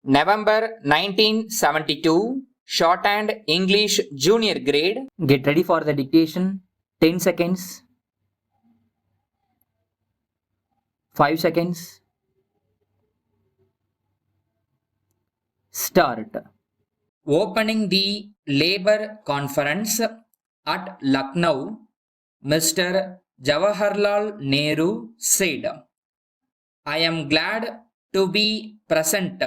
November 1972, Shorthand English Junior Grade. Get ready for the dictation. 10 seconds. 5 seconds. Start. Opening the Labour Conference at Lucknow, Mr. Jawaharlal Nehru said, "I am glad to be present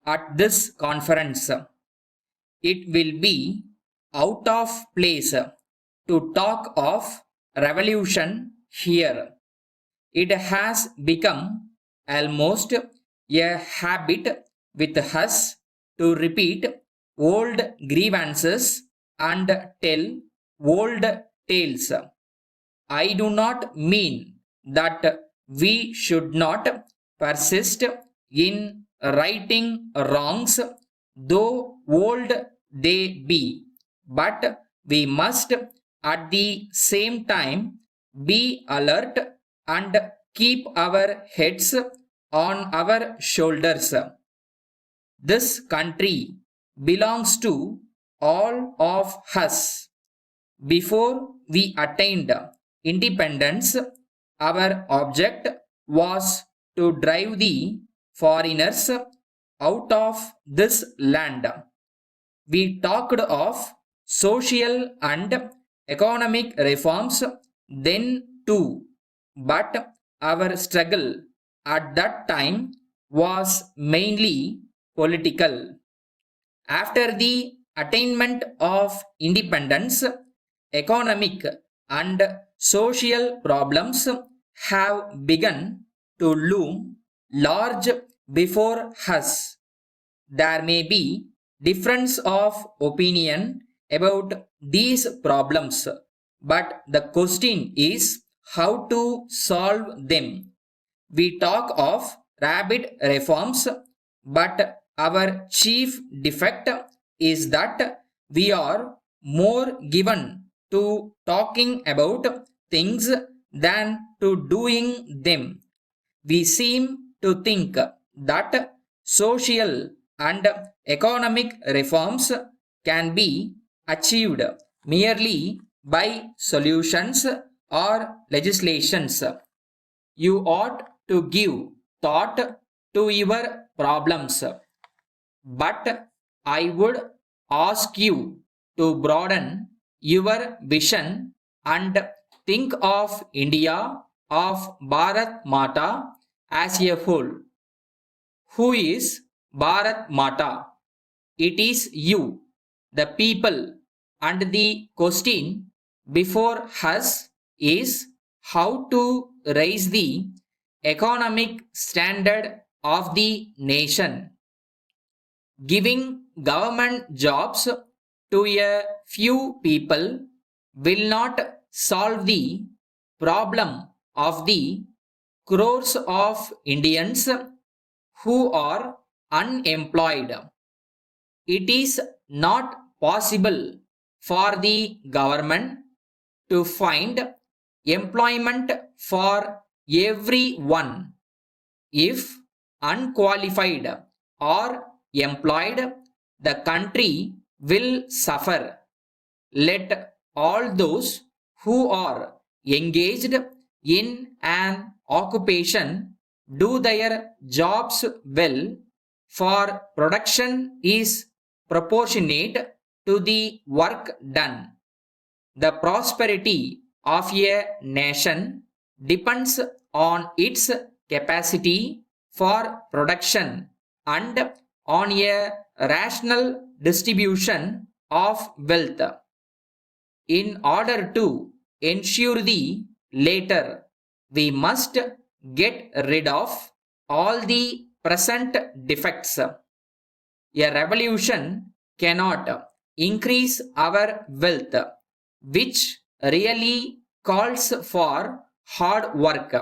at this conference. It will be out of place to talk of revolution here. It has become almost a habit with us to repeat old grievances and tell old tales. I do not mean that we should not persist in righting wrongs, though old they be, but we must at the same time be alert and keep our heads on our shoulders. This country belongs to all of us. Before we attained independence, our object was to drive the foreigners out of this land. We talked of social and economic reforms then too, but our struggle at that time was mainly political. After the attainment of independence, economic and social problems have begun to loom large before us. There may be difference of opinion about these problems, but the question is how to solve them. We talk of rapid reforms, but our chief defect is that we are more given to talking about things than to doing them. We seem to think that social and economic reforms can be achieved merely by solutions or legislations. You ought to give thought to your problems, but I would ask you to broaden your vision and think of India, of Bharat Mata as a whole. Who is Bharat Mata? It is you, the people, and the question before us is how to raise the economic standard of the nation. Giving government jobs to a few people will not solve the problem of the crores of Indians who are unemployed. It is not possible for the government to find employment for everyone. If unqualified or employed, the country will suffer. Let all those who are engaged in an occupation do their jobs well, for production is proportionate to the work done. The prosperity of a nation depends on its capacity for production and on a rational distribution of wealth. In order to ensure the latter, we must get rid of all the present defects. A revolution cannot increase our wealth, which really calls for hard work.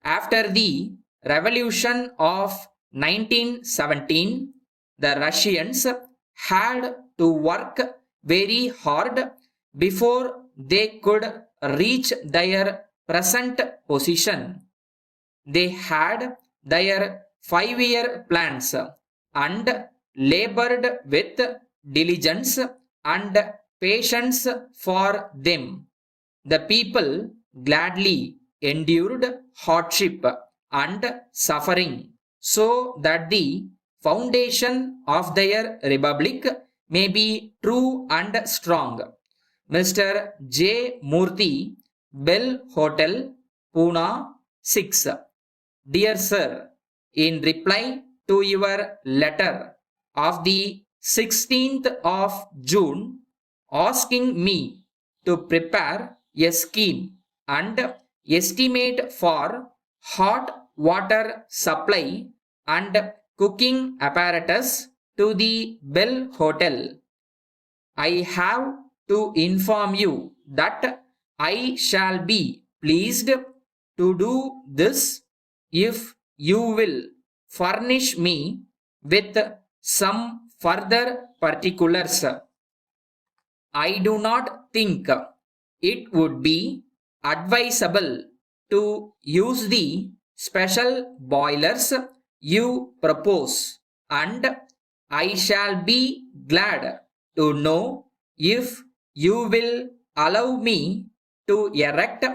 After the revolution of 1917, the Russians had to work very hard before they could reach their present position. They had their 5-year plans and labored with diligence and patience for them. The people gladly endured hardship and suffering so that the foundation of their republic may be true and strong. Mr. J. Murthy, Bell Hotel, Pune, 6. Dear Sir, in reply to your letter of the 16th of June asking me to prepare a scheme and estimate for hot water supply and cooking apparatus to the Bell Hotel, I have to inform you that I shall be pleased to do this if you will furnish me with some further particulars. I do not think it would be advisable to use the special boilers you propose, and I shall be glad to know if you will allow me to erect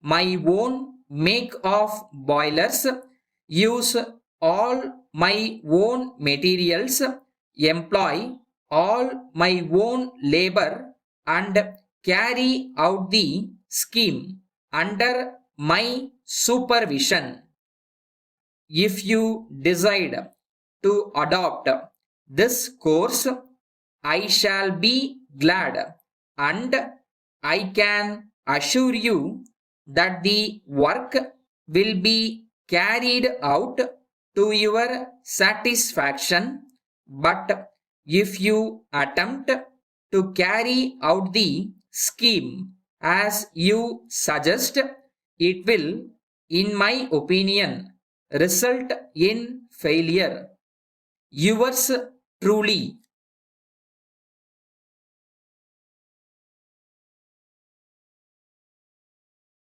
my own make of boilers, use all my own materials, employ all my own labor, and carry out the scheme under my supervision. If you decide to adopt this course, I shall be glad, and I can assure you that the work will be carried out to your satisfaction. But if you attempt to carry out the scheme as you suggest, it will, in my opinion, result in failure. Yours truly,